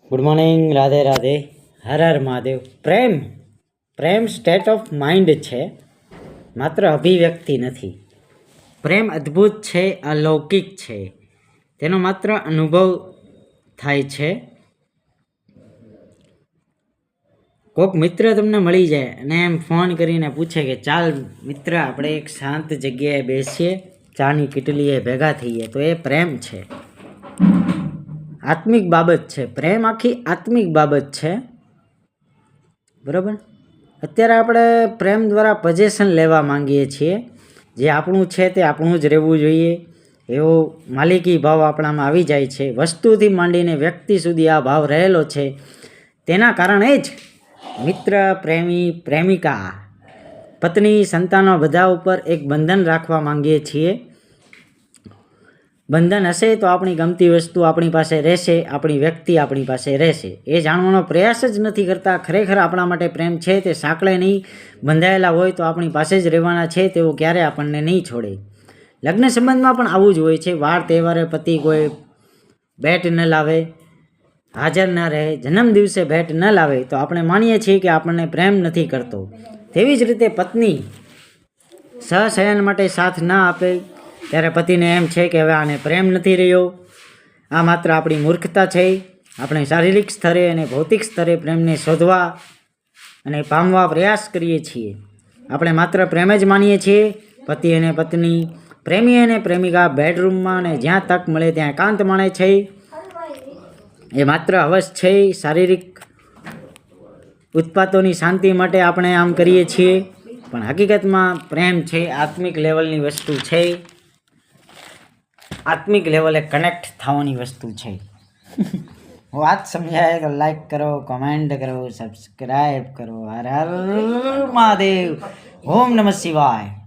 Good morning, Radhe Radhe, Har Har Mahadev. Prem state of mind છે, માત્ર અભિવ્યક્તિ નથી. પ્રેમ અદ્ભુત છે, અલૌકિક છે, તેનો માત્ર અનુભવ થાય છે. કોઈક મિત્ર તમને મળી જાય અને એમ ફોન કરીને પૂછે કે ચાલ મિત્ર આપણે એક શાંત જગ્યાએ બેસીએ, ચાની કીટલીએ ભેગા થઈએ, તો એ પ્રેમ છે. આત્મિક બાબત છે. પ્રેમ આખી આત્મિક બાબત છે, બરાબર. અત્યારે આપણે પ્રેમ દ્વારા પોઝેશન લેવા માંગીએ છીએ. જે આપણું છે તે આપણું જ રહેવું જોઈએ એવો માલિકી ભાવ આપણામાં આવી જાય છે. વસ્તુથી માંડીને વ્યક્તિ સુધી આ ભાવ રહેલો છે. તેના કારણે જ મિત્ર, પ્રેમી, પ્રેમિકા, પત્ની, સંતાનો બધા ઉપર એક બંધન રાખવા માંગીએ છીએ. બંધન હશે તો આપણી ગમતી વસ્તુ આપણી પાસે રહેશે, આપણી વ્યક્તિ આપણી પાસે રહેશે. એ જાણવાનો પ્રયાસ જ નથી કરતા. ખરેખર આપણા માટે પ્રેમ છે તે સાંકળે નહીં બંધાયેલા હોય તો આપણી પાસે જ રહેવાના છે, તેવું ક્યારે આપણને નહીં છોડે. લગ્ન સંબંધમાં પણ આવું જ હોય છે. વાર તહેવારે પતિ કોઈ ભેટ ન લાવે, હાજર ન રહે, જન્મ દિવસે ભેટ ન લાવે તો આપણે માનીએ છીએ કે આપણને પ્રેમ નથી કરતો. તેવી જ રીતે પત્ની સહશયન માટે સાથ ના આપે ત્યારે પતિને એમ છે કે હવે આને પ્રેમ નથી રહ્યો. આ માત્ર આપણી મૂર્ખતા છે. આપણે શારીરિક સ્તરે અને ભૌતિક સ્તરે પ્રેમને શોધવા અને પામવા પ્રયાસ કરીએ છીએ. આપણે માત્ર પ્રેમ જ માનીએ છીએ. પતિ અને પત્ની, પ્રેમી અને પ્રેમિકા બેડરૂમમાં અને જ્યાં તક મળે ત્યાં એકાંત માણે છે. એ માત્ર હવસ છે. શારીરિક ઉત્પાતોની શાંતિ માટે આપણે આમ કરીએ છીએ, પણ હકીકતમાં પ્રેમ છે આત્મિક લેવલની વસ્તુ છે. આત્મિક લેવલે કનેક્ટ થવાની વસ્તુ છે. વાત સમજાય તો લાઈક કરો, કમેન્ટ કરો, સબસ્ક્રાઈબ કરો. હર હર મહાદેવ. ઓમ નમઃ શિવાય.